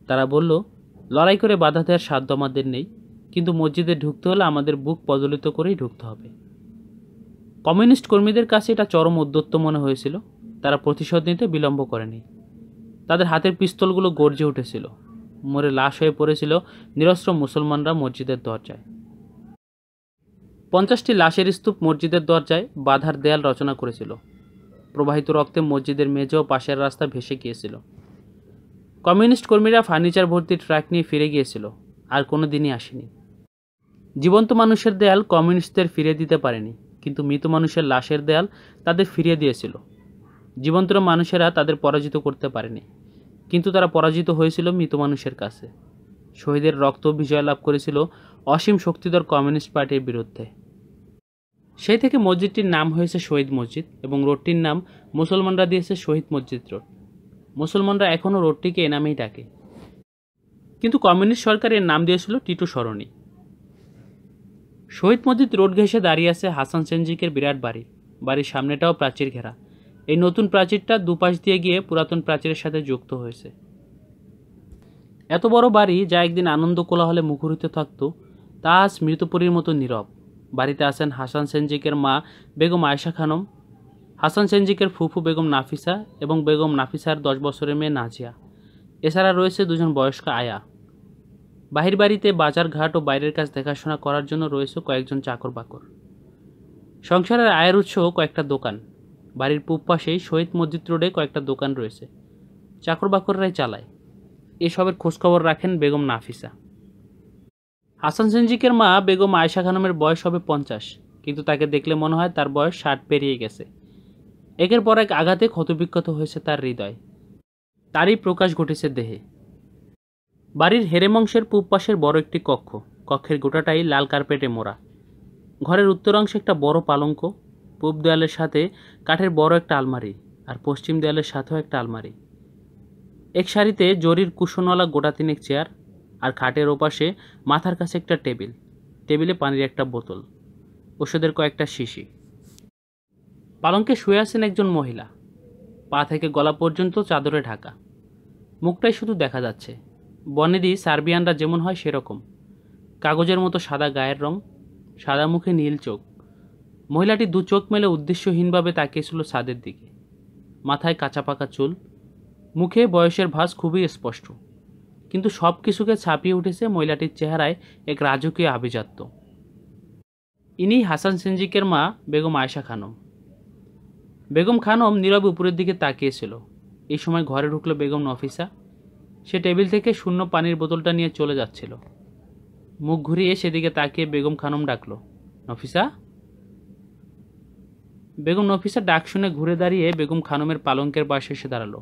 তারা বলল, লড়াই করে বাধা দেওয়ার সাধ্য আমাদের নেই, কিন্তু মসজিদে ঢুকতে হলে আমাদের বুক প্রজ্বলিত করেই ঢুকতে হবে। কমিউনিস্ট কর্মীদের কাছে এটা চরম উদ্যত্ত মনে হয়েছিল। তারা প্রতিশোধ নিতে বিলম্ব করেনি। তাদের হাতের পিস্তলগুলো গর্জে উঠেছিল। মরে লাশ হয়ে পড়েছিল নিরস্ত্র মুসলমানরা মসজিদের দরজায়। 50টি লাশের স্তূপ মসজিদের দরজায় বাধার দেয়াল রচনা করেছিল। প্রবাহিত রক্তে মসজিদের মেঝে ও পাশের রাস্তা ভেসে গিয়েছিল। কমিউনিস্ট কর্মীরা ফার্নিচার ভর্তি ট্রাক নিয়ে ফিরে গিয়েছিল, আর কোনো দিনই আসেনি। জীবন্ত মানুষের দেয়াল কমিউনিস্টদের ফিরিয়ে দিতে পারেনি, কিন্তু মৃত মানুষের লাশের দেয়াল তাদের ফিরিয়ে দিয়েছিল। জীবন্ত মানুষেরা তাদের পরাজিত করতে পারেনি, কিন্তু তারা পরাজিত হয়েছিল মৃত মানুষের কাছে। শহীদের রক্ত বিজয় লাভ করেছিল অসীম শক্তিধর কমিউনিস্ট পার্টির বিরুদ্ধে। সেই থেকে মসজিদটির নাম হয়েছে শহীদ মসজিদ এবং রোডটির নাম মুসলমানরা দিয়েছে শহীদ মসজিদ রোড। মুসলমানরা এখনও রোডটিকে এ নামেই ডাকে, কিন্তু কমিউনিস্ট সরকার এর নাম দিয়েছিল টিটু সরণি। শহীদ মসজিদ রোড ঘেঁষে দাঁড়িয়ে আছে হাসান সেনজিকের বিরাট বাড়ি। বাড়ির সামনেটাও প্রাচীর ঘেরা। এই নতুন প্রাচীরটা দুপাশ দিয়ে গিয়ে পুরাতন প্রাচীরের সাথে যুক্ত হয়েছে। এত বড় বাড়ি যা একদিন আনন্দ কোলাহলে মুখরিত থাকত, তা আজ মৃতপুরীর মতো নীরব। বাড়িতে আছেন হাসান সেনজিকের মা বেগম আয়েশা খানম, হাসান সেনজিকের ফুফু বেগম নাফিসা এবং বেগম নাফিসার 10 বছরের মেয়ে নাজিয়া। এছাড়া রয়েছে দুজন বয়স্ক আয়া। বাহির বাড়িতে বাজার ঘাট ও বাইরের কাজ দেখাশোনা করার জন্য রয়েছে কয়েকজন চাকর বাকর। সংসারের আয়ের উৎস কয়েকটা দোকান। বাড়ির পূব পাশেই শহীদ মসজিদ রোডে কয়েকটা দোকান রয়েছে, চাকর বাকররাই চালায়। এসবের খোঁজখবর রাখেন বেগম নাফিসা। হাসান সেনজিকের মা বেগম আয়েশা খানমের বয়স হবে 50, কিন্তু তাকে দেখলে মনে হয় তার বয়স 60 পেরিয়ে গেছে। একের পর এক আঘাতে ক্ষতবিক্ষত হয়েছে তার হৃদয়, তারই প্রকাশ ঘটেছে দেহে। বাড়ির হেরেমংশের পূব পাশের বড় একটি কক্ষ। কক্ষের গোটাটাই লাল কার্পেটে মোড়া। ঘরের উত্তরাংশে একটা বড় পালঙ্ক, পূব দেয়ালের সাথে কাঠের বড় একটা আলমারি, আর পশ্চিম দেয়ালের সাথেও একটা আলমারি। এক সারিতে জরির কুশনওয়ালা গোটা 3 চেয়ার, আর খাটের ওপাশে মাথার কাছে একটা টেবিল। টেবিলে পানির একটা বোতল, ওষুধের কয়েকটা শিশি। পালঙ্কে শুয়ে আছেন একজন মহিলা, পা থেকে গলা পর্যন্ত চাদরে ঢাকা। মুখটাই শুধু দেখা যাচ্ছে। বনেদি সার্বিয়ানরা যেমন হয় সেরকম, কাগজের মতো সাদা গায়ের রং, সাদা মুখে নীল চোখ। মহিলাটি 2 চোখ মেলে উদ্দেশ্যহীনভাবে তাকিয়েছিল ছাদের দিকে। মাথায় কাঁচা পাকা চুল, মুখে বয়সের ভাঁজ খুবই স্পষ্ট, কিন্তু সব কিছুকে ছাপিয়ে উঠেছে মহিলাটির চেহারায় এক রাজকীয় আভিজাত্য। ইনি হাসান সেনজিকের মা বেগম আয়েশা খানম। বেগম খানম নীরবে উপরের দিকে তাকিয়েছিল। এই সময় ঘরে ঢুকলো বেগম নফিসা। সে টেবিল থেকে শূন্য পানির বোতলটা নিয়ে চলে যাচ্ছিল। মুখ ঘুরিয়ে সেদিকে তাকিয়ে বেগম খানম ডাকলো, নফিসা। বেগম নফিসা ডাক শুনে ঘুরে দাঁড়িয়ে বেগম খানমের পালঙ্কের পাশে এসে দাঁড়ালো।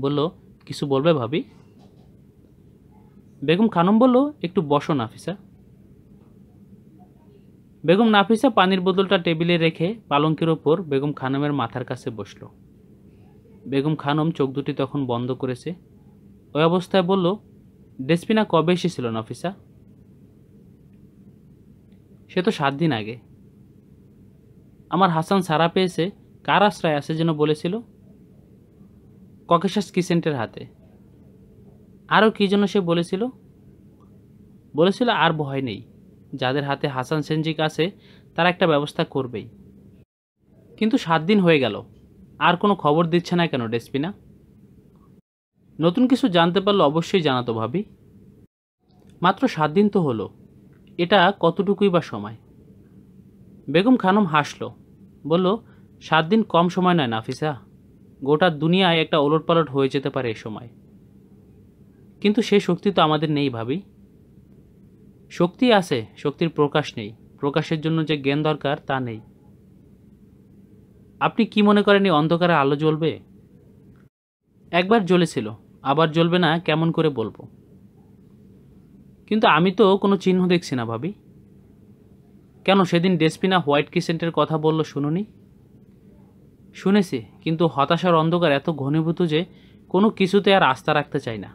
বলল, কিছু বলবে ভাবি? বেগম খানম বলল, একটু বসো নাফিসা। বেগম নাফিসা পানির বোতলটা টেবিলে রেখে পালঙ্কের ওপর বেগম খানমের মাথার কাছে বসল। বেগম খানম চোখ দুটি তখন বন্ধ করেছে। ওই অবস্থায় বলল, ডেসপিনা কবে এসেছিল নাফিসা? সে তো 7 দিন আগে। আমার হাসান সারা পেয়েছে কার আশ্রয় আছে যেন বলেছিল? ককেশাস কিসেন্টের হাতে। আরও কী যেন সে বলেছিল? বলেছিল আর ভয় নেই, যাদের হাতে হাসান সেনজিক আছে তারা একটা ব্যবস্থা করবেই। কিন্তু 7 দিন হয়ে গেল, আর কোনো খবর দিচ্ছে না কেন ডেসপিনা? নতুন কিছু জানতে পারলে অবশ্যই জানাতো ভাবি। মাত্র 7 দিন তো হলো, এটা কতটুকুই বা সময়? বেগম খানম হাসল, বলল, 7 দিন কম সময় নয় নাফিসা, গোটা দুনিয়ায় একটা ওলটপালট হয়ে যেতে পারে এ সময়। কিন্তু সে শক্তি তো আমাদের নেই ভাবি। শক্তি আছে, শক্তির প্রকাশ নেই, প্রকাশের জন্য যে জ্ঞান দরকার তা নেই। আপনি কি মনে করেন এই অন্ধকারে আলো জ্বলবে? একবার জ্বলেছিল, আবার জ্বলবে না কেমন করে বলবো? কিন্তু আমি তো কোনো চিহ্ন দেখছি না ভাবি। কেন সেদিন ডেসপিনা হোয়াইট ক্রিসেন্টের কথা বলল শুনুনি? শুনেছি, কিন্তু হতাশার অন্ধকার এত ঘনীভূত যে কোনো কিছুতে আর আস্থা রাখতে চাই না।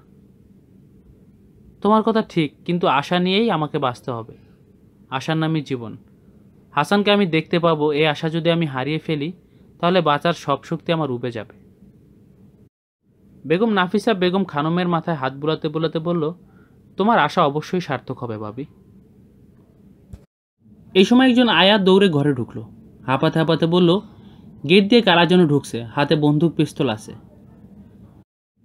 তোমার কথা ঠিক, কিন্তু আশা নিয়েই আমাকে বাঁচতে হবে। আশার নামই জীবন। হাসানকে আমি দেখতে পাবো, এই আশা যদি আমি হারিয়ে ফেলি তাহলে বাঁচার সব শক্তি আমার উবে যাবে। বেগম নাফিসা বেগম খানমের মাথায় হাত বুলাতে বুলাতে বলল, তোমার আশা অবশ্যই সার্থক হবে ভাবি। এই সময় একজন আয়া দৌড়ে ঘরে ঢুকলো, হাঁপাতে হাঁপাতে বলল, গেট দিয়ে কারা যেন ঢুকছে, হাতে বন্দুক পিস্তল আছে।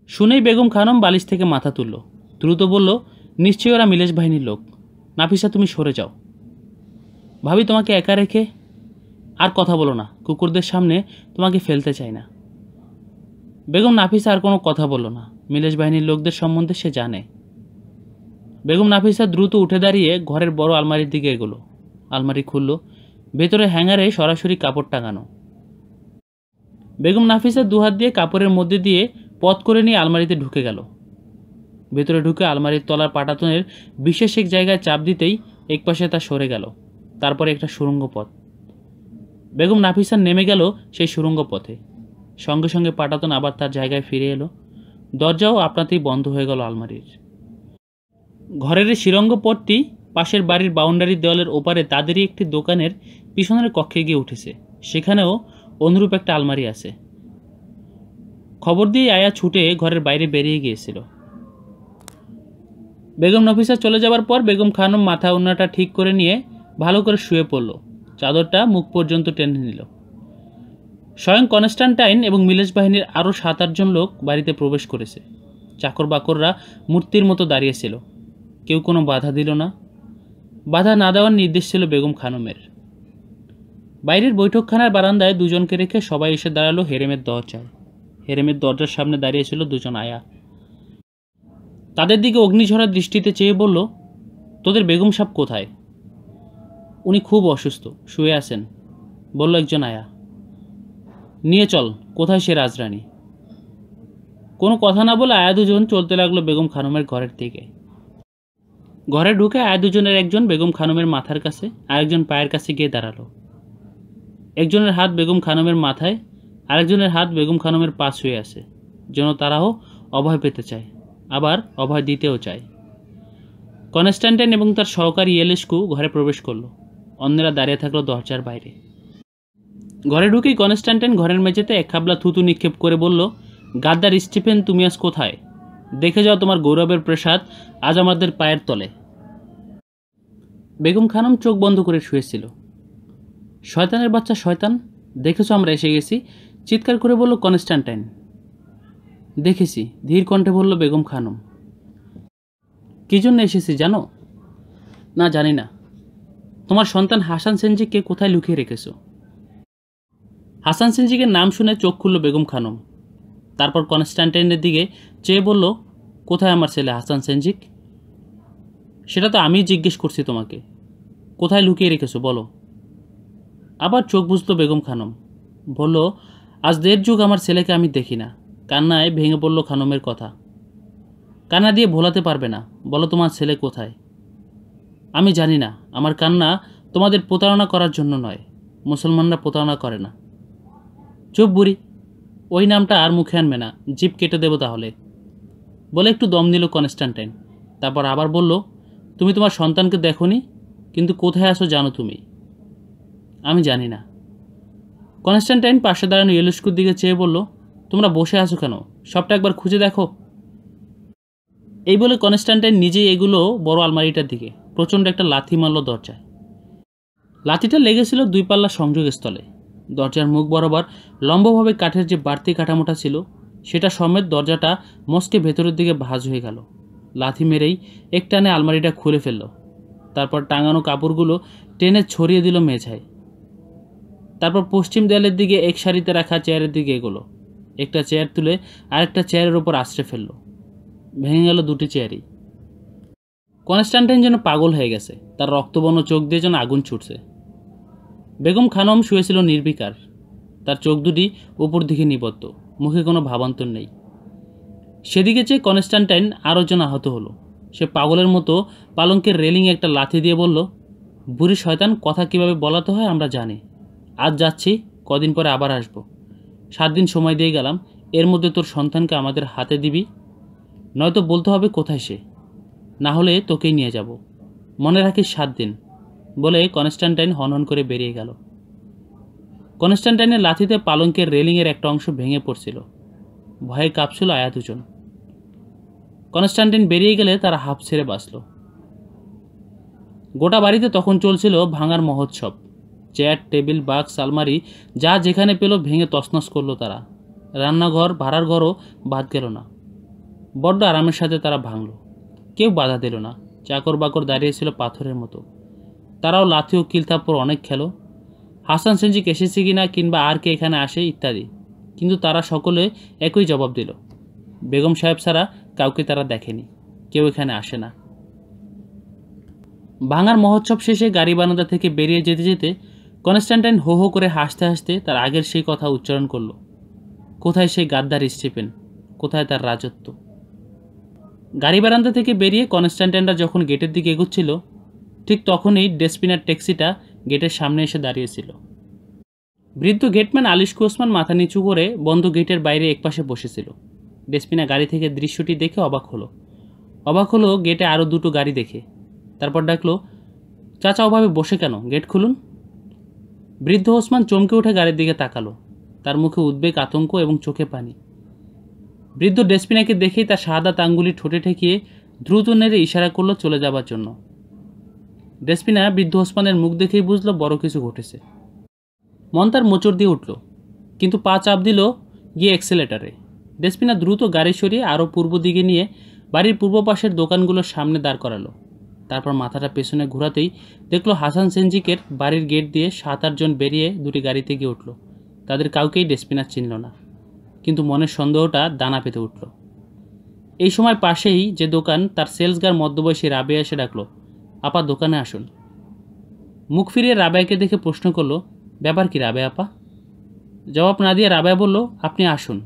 শুনেই বেগম খানম বালিশ থেকে মাথা তুলল, দ্রুত বলল, নিশ্চয়ই ওরা মিলেশ বাহিনীর লোক। নাফিসা তুমি সরে যাও। ভাবি তোমাকে একা রেখে আর কথা বলো না, কুকুরদের সামনে তোমাকে ফেলতে চাই না। বেগম নাফিসা আর কোনো কথা বলল না, মিলেশ বাহিনীর লোকদের সম্বন্ধে সে জানে। বেগম নাফিসা দ্রুত উঠে দাঁড়িয়ে ঘরের বড় আলমারির দিকে এগোলো। আলমারি খুলল, ভেতরে হ্যাঙ্গারে সরাসরি কাপড় টাঙানো। বেগম নাফিসা দুহাত দিয়ে কাপড়ের মধ্যে দিয়ে পথ করে নিয়ে আলমারিতে ঢুকে গেল। ভেতরে ঢুকে আলমারির তলার পাটাতনের বিশেষ এক জায়গায় চাপ দিতেই একপাশে তা সরে গেল। তারপরে একটা সুড়ঙ্গ পথ। বেগম নাফিসা নেমে গেল সেই সুড়ঙ্গ পথে। সঙ্গে সঙ্গে পাটাতন আবার তার জায়গায় ফিরে এলো। দরজাও আপনাতেই বন্ধ হয়ে গেল আলমারির। ঘরের এই সুড়ঙ্গ পথটি পাশের বাড়ির বাউন্ডারির দেওয়ালের ওপারে তাদেরই একটি দোকানের পিছনের কক্ষে গিয়ে উঠেছে। সেখানেও অনুরূপ একটা আলমারি আছে। খবর দিয়ে আয়া ছুটে ঘরের বাইরে বেরিয়ে গিয়েছিল। বেগম নাফিসা চলে যাবার পর বেগম খানম মাথা ওড়নাটা ঠিক করে নিয়ে ভালো করে শুয়ে পড়ল, চাদরটা মুখ পর্যন্ত টেনে নিল। স্বয়ং কনস্ট্যান্টাইন এবং মিলেশ বাহিনীর আরও 7-8 জন লোক বাড়িতে প্রবেশ করেছে। চাকর বাকররা মূর্তির মতো দাঁড়িয়েছিল, কেউ কোনো বাধা দিল না। বাধা না দেওয়ার নির্দেশ ছিল বেগম খানমের। বাইরের বৈঠকখানার বারান্দায় দুজনকে রেখে সবাই এসে দাঁড়ালো হেরেমের দরজায়। হেরেমের দরজার সামনে দাঁড়িয়েছিল দুজন আয়া। তাদের দিকে অগ্নিঝরা দৃষ্টিতে চেয়ে বলল, তোদের বেগম সাহেব কোথায়? উনি খুব অসুস্থ, শুয়ে আছেন, বলল একজন আয়া। নিয়ে চল, কোথায় সে রাজরানী? কোনো কথা না বলে আয়া দুজন চলতে লাগলো বেগম খানমের ঘরের দিকে। ঘরে ঢুকে আয়া দুজনের একজন বেগম খানমের মাথার কাছে, আরেকজন পায়ের কাছে গিয়ে দাঁড়ালো। একজনের হাত বেগম খানমের মাথায়, আরেকজনের হাত বেগম খানমের পা ছুঁয়ে আছে, যেন তারাও অভয় পেতে চায়, আবার অভয় দিতেও চায়। কনস্ট্যান্টাইন এবং তার সহকারী ইয়েলেস্কু ঘরে প্রবেশ করলো। অন্যেরা দাঁড়িয়ে থাকলো দরজার বাইরে। ঘরে ঢুকেই কনস্ট্যান্টাইন ঘরের মেঝেতে এক খাবলা থুতু নিক্ষেপ করে বলল, গাদ্দার স্টিফেন, তুমি আজ কোথায়? দেখে যাও তোমার গৌরবের প্রাসাদ আজ আমাদের পায়ের তলে। বেগম খানম চোখ বন্ধ করে শুয়েছিল। শয়তানের বাচ্চা শয়তান, দেখেছো আমরা এসে গেছি, চিৎকার করে বলল কনস্ট্যান্টাইন। দেখেছি, ধীর কণ্ঠে বলল বেগম খানম। কি জন্য এসেছি জানো? না, জানি না। তোমার সন্তান হাসান সেনজিককে কোথায় লুকিয়ে রেখেছো? হাসান সেনজিকের নাম শুনে চোখ খুলল বেগম খানম। তারপর কনস্ট্যান্টাইনের দিকে চেয়ে বলল, কোথায় আমার ছেলে হাসান সেনজিক? সেটা তো আমি জিজ্ঞেস করছি তোমাকে, কোথায় লুকিয়ে রেখেছো বলো। আবার চোখ বুঝল বেগম খানম। বলল, আজ 1.5 যুগ আমার ছেলেকে আমি দেখি না। কান্নায় ভেঙে পড়ল খানমের কথা। কান্না দিয়ে ভোলাতে পারবে না, বলো তোমার ছেলে কোথায়? আমি জানি না। আমার কান্না তোমাদের প্রতারণা করার জন্য নয়, মুসলমানরা প্রতারণা করে না। চুপ বুড়ি, ওই নামটা আর মুখে আনবে না, জিভ কেটে দেবো তাহলে, বলে একটু দম নিল কনস্ট্যান্টাইন। তারপর আবার বলল, তুমি তোমার সন্তানকে দেখোনি, কিন্তু কোথায় আছো জানো তুমি? আমি জানি না। কনস্ট্যান্টাইন পাশে দাঁড়ানো ইয়েলুস্কুর দিকে চেয়ে বলল, তোমরা বসে আছো কেন? সবটা একবার খুঁজে দেখো। এই বলে কনস্ট্যান্টাইন নিজেই এগুলো বড় আলমারিটার দিকে প্রচণ্ড একটা লাথি মারল দরজায়। লাথিটা লেগেছিল 2 পাল্লা সংযোগস্থলে। দরজার মুখ বরাবর লম্বভাবে কাঠের যে বাড়তি কাঠামোটা ছিল সেটা সমেত দরজাটা মস্কে ভেতরের দিকে ভাঁজ হয়ে গেল। লাথি মেরেই একটানে আলমারিটা খুলে ফেলল। তারপর টাঙানো কাপড়গুলো টেনে ছড়িয়ে দিল মেঝায়। তারপর পশ্চিম দেয়ালের দিকে এক সারিতে রাখা চেয়ারের দিকে এগোলো। একটা চেয়ার তুলে আরেকটা চেয়ারের ওপর আশ্রে ফেলল। ভেঙে গেল 2টি চেয়ারই। কনস্ট্যান্টাইন যেন পাগল হয়ে গেছে, তার রক্তবর্ণ চোখ দিয়ে যেন আগুন ছুটছে। বেগম খানম শুয়েছিল নির্বিকার, তার চোখ দুটি উপর দিকে নিবদ্ধ, মুখে কোনো ভাবান্তর নেই। সেদিকে চেয়ে কনস্ট্যান্টাইন আরও জন আহত হলো। সে পাগলের মতো পালঙ্কের রেলিংয়ে একটা লাথি দিয়ে বলল, বুড়ি শয়তান, কথা কিভাবে বলাতে হয় আমরা জানি। আজ যাচ্ছি, কদিন পরে আবার আসব। 7 দিন সময় দিয়ে গেলাম, এর মধ্যে তোর সন্তানকে আমাদের হাতে দিবি, নয়তো বলতে হবে কোথায় সে, না হলে তোকেই নিয়ে যাব। মনে রাখিস 7 দিন, বলে কনস্ট্যান্টাইন হনহন করে বেরিয়ে গেল। কনস্ট্যান্টাইনের লাথিতে পালঙ্কের রেলিংয়ের একটা অংশ ভেঙে পড়ছিল। ভয়ে কাঁপছিল আয়া দুজন। কনস্ট্যান্টাইন বেরিয়ে গেলে তারা হাঁপ ছেড়ে বাঁচল। গোটা বাড়িতে তখন চলছিল ভাঙার মহোৎসব। চেয়ার, টেবিল, বাক্স, আলমারি যা যেখানে পেল ভেঙে তছনছ করলো তারা। রান্নাঘর, ভাড়ার ঘরও বাদ গেল না। বড্ড আরামের সাথে তারা ভাঙল। কেউ বাধা দিল না। চাকর বাকর দাঁড়িয়েছিল পাথরের মতো। তারাও লাথি ও কিলথাপ্পড় অনেক খেলো। হাসান সেনজিক এসেছে কিনা কিংবা আর কে এখানে আসে ইত্যাদি, কিন্তু তারা সকলে একই জবাব দিল, বেগম সাহেব ছাড়া কাউকে তারা দেখেনি, কেউ এখানে আসে না। ভাঙার মহোৎসব শেষে গাড়ি বারান্দা থেকে বেরিয়ে যেতে যেতে কনস্ট্যান্টাইন হো হো করে হাসতে হাসতে তার আগের সেই কথা উচ্চারণ করল, কোথায় সেই গাদ্দার স্টিফেন, কোথায় তার রাজত্ব। গাড়ি বারান্দা থেকে বেরিয়ে কনস্ট্যান্টাইনরা যখন গেটের দিকে এগোচ্ছিল, ঠিক তখনই ডেসপিনার ট্যাক্সিটা গেটের সামনে এসে দাঁড়িয়েছিল। বৃদ্ধ গেটম্যান আলিশকু ওসমান মাথা নিচু করে বন্ধ গেটের বাইরে একপাশে বসেছিল। ডেসপিনা গাড়ি থেকে দৃশ্যটি দেখে অবাক হলো গেটে আরও 2টো গাড়ি দেখে। তারপর ডাকলো, চাচা ওভাবে বসে কেন, গেট খুলুন। বৃদ্ধ ওসমান চমকে উঠে গাড়ির দিকে তাকালো। তার মুখে উদ্বেগ, আতঙ্ক এবং চোখে পানি। বৃদ্ধ ডেসপিনাকে দেখেই তার শাহাদাত আঙ্গুলি ঠোঁটে ঠেকিয়ে দ্রুত নেড়ে ইশারা করলো চলে যাবার জন্য। ডেসপিনা বৃদ্ধ ওসমানের মুখ দেখেই বুঝলো বড় কিছু ঘটেছে। মন তার মোচড় দিয়ে উঠল, কিন্তু পা চাপ দিল গিয়ে এক্সেলেটারে। ডেসপিনা দ্রুত গাড়ি সরিয়ে আরও পূর্ব দিকে নিয়ে বাড়ির পূর্ব পাশের দোকানগুলোর সামনে দাঁড় করালো। তারপর মাথাটা পেছনে ঘোরাতেই দেখলো হাসান সেনজিকের বাড়ির গেট দিয়ে 7-8 জন বেরিয়ে 2টি গাড়িতে গিয়ে উঠল। তাদের কাউকেই ডেসপিনা চিনল না, কিন্তু মনের সন্দেহটা দানা পেতে উঠল। এই সময় পাশেই যে দোকান, তার সেলসগার মধ্যবয়সী রাবেয়া এসে ডাকলো, আপা দোকানে আসুন। মুখ ফিরিয়ে রাবেয়াকে দেখে প্রশ্ন করলো, ব্যাপার কি রাবেয়া আপা? জবাব না দিয়ে রাবেয়া বলল, আপনি আসুন।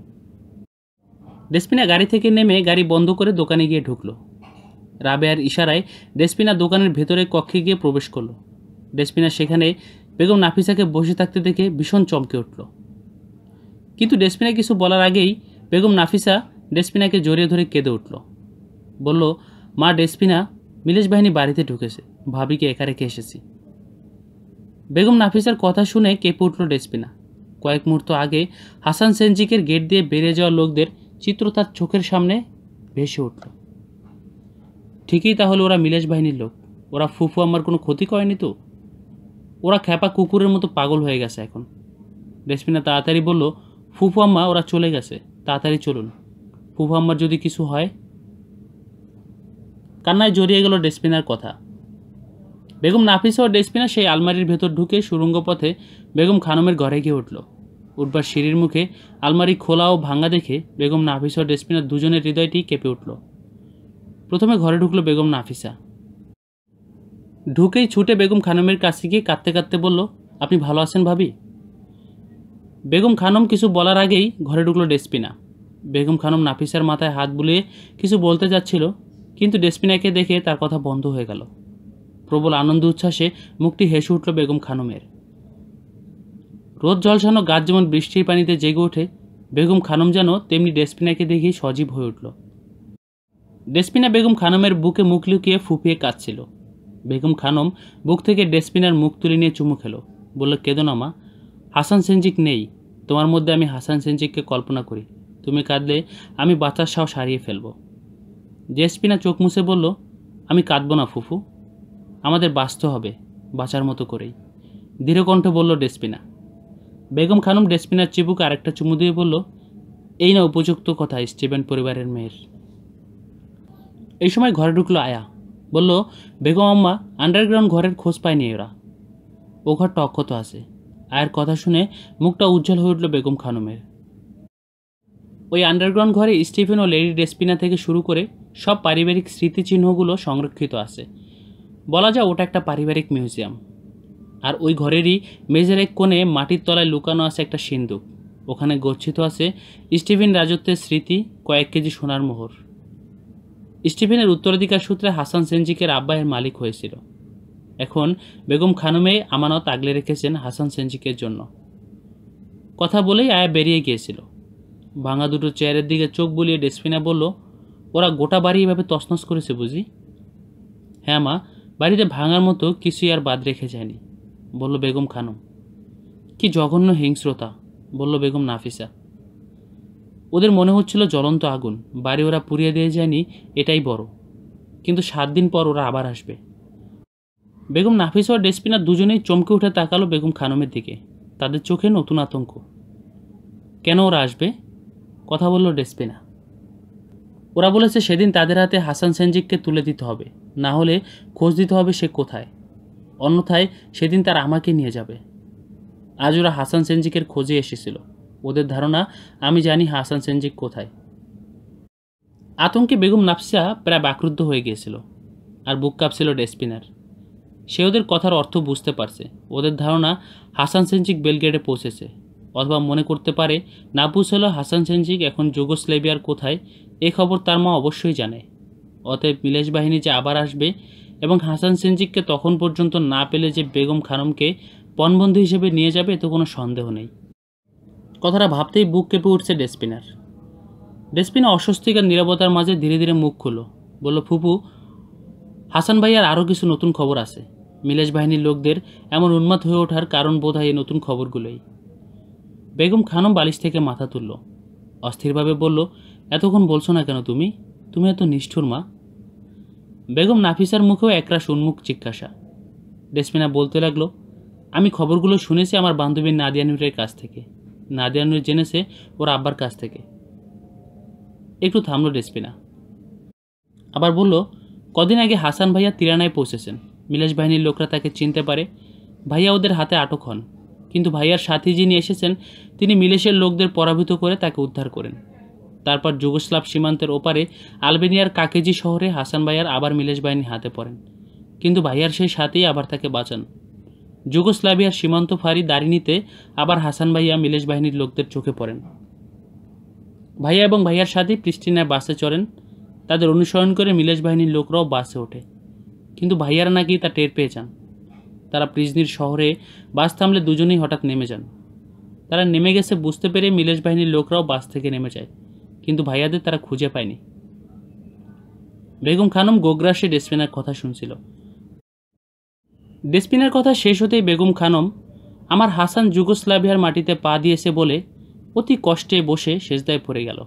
ডেসপিনা গাড়ি থেকে নেমে গাড়ি বন্ধ করে দোকানে গিয়ে ঢুকলো। রাবেয়ার ইশারায় ডেসপিনা দোকানের ভেতরে কক্ষে গিয়ে প্রবেশ করলো। ডেসপিনা সেখানে বেগম নাফিসাকে বসে থাকতে দেখে ভীষণ চমকে উঠল। কিন্তু ডেসপিনা কিছু বলার আগেই বেগম নাফিসা ডেসপিনাকে জড়িয়ে ধরে কেঁদে উঠল। বলল, মা ডেসপিনা, মিলিশ বাহিনী বাড়িতে ঢুকেছে, ভাবিকে একা রেখে এসেছি। বেগম নাফিসার কথা শুনে কেঁপে উঠল ডেসপিনা। কয়েক মুহূর্ত আগে হাসান সেনজিকের গেট দিয়ে বেরিয়ে যাওয়া লোকদের চিত্র তার চোখের সামনে ভেসে উঠল। ঠিকই তাহলে ওরা মিলিশ বাহিনীর লোক। ওরা ফুফু আমার কোনো ক্ষতি করেনি তো? ওরা খ্যাপা কুকুরের মতো পাগল হয়ে গেছে এখন। ডেসপিনা তাড়াতাড়ি বলল, ফুফু আম্মা ওরা চলে গেছে, তাড়াতাড়ি চলুন, ফুফু আম্মার যদি কিছু হয়। কান্নায় জড়িয়ে গেল ডেসপিনার কথা। বেগম নাফিসা ও ডেসপিনা সেই আলমারির ভেতর ঢুকে সুড়ঙ্গ পথে বেগম খানমের ঘরে গিয়ে উঠল। উঠবার সিঁড়ির মুখে আলমারি খোলা ও ভাঙা দেখে বেগম নাফিসা ও ডেসপিনা দুজনের হৃদয়টি কেঁপে উঠল। প্রথমে ঘরে ঢুকলো বেগম নাফিসা। ঢুকেই ছুটে বেগম খানমের কাছে গিয়ে কাঁদতে কাঁদতে বলল, আপনি ভালো আছেন ভাবি? বেগম খানম কিছু বলার আগেই ঘরে ঢুকলো ডেসপিনা। বেগম খানম নাফিসার মাথায় হাত বুলিয়ে কিছু বলতে যাচ্ছিল, কিন্তু ডেসপিনাকে দেখে তার কথা বন্ধ হয়ে গেল। প্রবল আনন্দ উচ্ছ্বাসে মুখটি হেসে উঠল বেগম খানমের। রোদ ঝলসানো গাছ যেমন বৃষ্টির পানিতে জেগে ওঠে, বেগম খানম যেন তেমনি ডেসপিনাকে দেখেই সজীব হয়ে উঠল। ডেসপিনা বেগম খানমের বুকে মুখ লুকিয়ে ফুপিয়ে কাঁদছিল। বেগম খানম বুক থেকে ডেসপিনার মুখ তুলে নিয়ে চুমু খেলো, বলল, কেঁদো না মা, হাসান সেনজিক নেই, তোমার মধ্যে আমি হাসান সেনজিককে কল্পনা করি। তুমি কাঁদলে আমি বাঁচার সাহস হারিয়ে ফেলব। ডেসপিনা চোখ মুছে বলল, আমি কাঁদব না ফুফু, আমাদের বাঁচতে হবে, বাঁচার মতো করেই, দৃঢ়কণ্ঠে বলল ডেসপিনা। বেগম খানম ডেসপিনার চিবুকে আরেকটা চুমু দিয়ে বলল, এই না উপযুক্ত কথা স্টিভেন পরিবারের মেয়ের। এই সময় ঘরে ঢুকলো আয়া। বলল, বেগম আম্মা, আন্ডারগ্রাউন্ড ঘরের খোঁজ পায়নি ওরা, ও ঘরটা অক্ষত আছে। আয়ের কথা শুনে মুখটা উজ্জ্বল হয়ে উঠল বেগম খানমের। ওই আন্ডারগ্রাউন্ড ঘরে স্টিফেন ও লেডি ডেসপিনা থেকে শুরু করে সব পারিবারিক স্মৃতিচিহ্নগুলো সংরক্ষিত আছে। বলা যায় ওটা একটা পারিবারিক মিউজিয়াম। আর ওই ঘরেরই মেঝের এক কোণে মাটির তলায় লুকানো আছে একটা সিন্দুক। ওখানে গচ্ছিত আছে স্টিফেন রাজত্বের স্মৃতি, কয়েক কেজি সোনার মোহর। স্টিফেনের উত্তরাধিকার সূত্রে হাসান সেনজিকের আব্বা এর মালিক হয়েছিল। এখন বেগম খানমে আমানত আগলে রেখেছেন হাসান সেনজিকের জন্য। কথা বলেই আয়া বেরিয়ে গিয়েছিল। ভাঙা দুটো চেয়ারের দিকে চোখ বুলিয়ে ডেসপিনা বলল, ওরা গোটা বাড়ি এভাবে তছনছ করেছে বুঝি? হ্যাঁ মা, বাড়িতে ভাঙার মতো কিছুই আর বাদ রেখে যায়নি, বলল বেগম খানম। কি জঘন্য হিংস্রতা, বলল বেগম নাফিসা। ওদের মনে হচ্ছিল জ্বলন্ত আগুন, বাড়ি ওরা পুড়িয়ে দিয়ে যায়নি এটাই বড়, কিন্তু 7 দিন পর ওরা আবার আসবে। বেগম নাফিসা ও ডেসপিনা দুজনেই চমকে উঠে তাকালো বেগম খানমের দিকে। তাদের চোখে নতুন আতঙ্ক। কেন ওরা আসবে? কথা বলল ডেসপিনা। ওরা বলেছে সেদিন তাদের হাতে হাসান সেনজিককে তুলে দিতে হবে, না হলে খোঁজ দিতে হবে সে কোথায়, অন্যথায় সেদিন তারা আমাকে নিয়ে যাবে। আজ ওরা হাসান সেনজিকের খোঁজে এসেছিল। ওদের ধারণা আমি জানি হাসান সেনজিক কোথায়। আতঙ্কে বেগম নাফিসা প্রায় বাকরুদ্ধ হয়ে গিয়েছিল, আর বুক কাঁপছিল ডেসপিনার। সে ওদের কথার অর্থ বুঝতে পারছে। ওদের ধারণা হাসান সেনজিক বেলগ্রেডে পৌঁছেছে, অথবা মনে করতে পারে না পৌঁছালো হাসান সেনজিক এখন যুগোস্লাভিয়ার কোথায় এ খবর তার মা অবশ্যই জানে। অতএব মিলেশ বাহিনী যে আবার আসবে এবং হাসান সেনজিককে তখন পর্যন্ত না পেলে যে বেগম খানমকে পণবন্দী হিসেবে নিয়ে যাবে এতে কোনো সন্দেহ নেই। কথাটা ভাবতেই বুক কেঁপে উঠছে ডেসপিনার। ডেসপিনা অস্বস্তিকর নীরবতার মাঝে ধীরে ধীরে মুখ খুলল, বলল, ফুপু, হাসান ভাইয়ার আরও কিছু নতুন খবর আছে। মিলেশ বাহিনীর লোকদের এমন উন্মাদ হয়ে ওঠার কারণ বোধ হয় এই নতুন খবরগুলোই। বেগম খানম বালিশ থেকে মাথা তুলল, অস্থিরভাবে বলল, এতক্ষণ বলছো না কেন তুমি? তুমি এত নিষ্ঠুর মা। বেগম নাফিসার মুখেও একরাশ উন্মুখ জিজ্ঞাসা। ডেসপিনা বলতে লাগলো, আমি খবরগুলো শুনেছি আমার বান্ধবী নাদিয়া নূরের কাছ থেকে। নাদিয়া নূর জেনেছে ওর আব্বার কাছ থেকে। একটু থামলো ডেসপিনা, আবার বলল, কদিন আগে হাসান ভাইয়া তিরানায় পৌঁছেছেন। মিলেশ বাহিনীর লোকরা তাকে চিনতে পারে। ভাইয়া ওদের হাতে আটক হন, কিন্তু ভাইয়ার সাথী যিনি এসেছেন তিনি মিলেশের লোকদের পরাভূত করে তাকে উদ্ধার করেন। তারপর যুগোস্লাভ সীমান্তের ওপারে আলবেনিয়ার কাকেজি শহরে হাসান ভাইয়ার আবার মিলেশ বাহিনীর হাতে পড়েন, কিন্তু ভাইয়ার সেই সাথেই আবার তাকে বাঁচান। যুগোস্লাভিয়ার সীমান্ত ফাঁড়ি দাঁড়িনিতে আবার হাসান ভাইয়া মিলেশ বাহিনীর লোকদের চোখে পড়েন। ভাইয়া এবং ভাইয়ার সাথে প্রিস্টিনায় বাসে চড়েন। তাদের অনুসরণ করে মিলেশ বাহিনীর লোকরাও বাসে ওঠে, কিন্তু ভাইয়ারা নাকি তা টের পেয়ে যান। তারা প্রিজনির শহরে বাস থামলে দুজনেই হঠাৎ নেমে যান। তারা নেমে গেছে বুঝতে পেরে মিলেশ বাহিনীর লোকরাও বাস থেকে নেমে যায়, কিন্তু ভাইয়াদের তারা খুঁজে পায়নি। বেগম খানম গোগ্রাসে ডেসপিনার কথা শুনছিল। ডেসপিনার কথা শেষ হতেই বেগম খানম, আমার হাসান যুগোস্লাভিয়ার মাটিতে পা দিয়েছে বলে অতি কষ্টে বসে সেজদায় পড়ে গেল।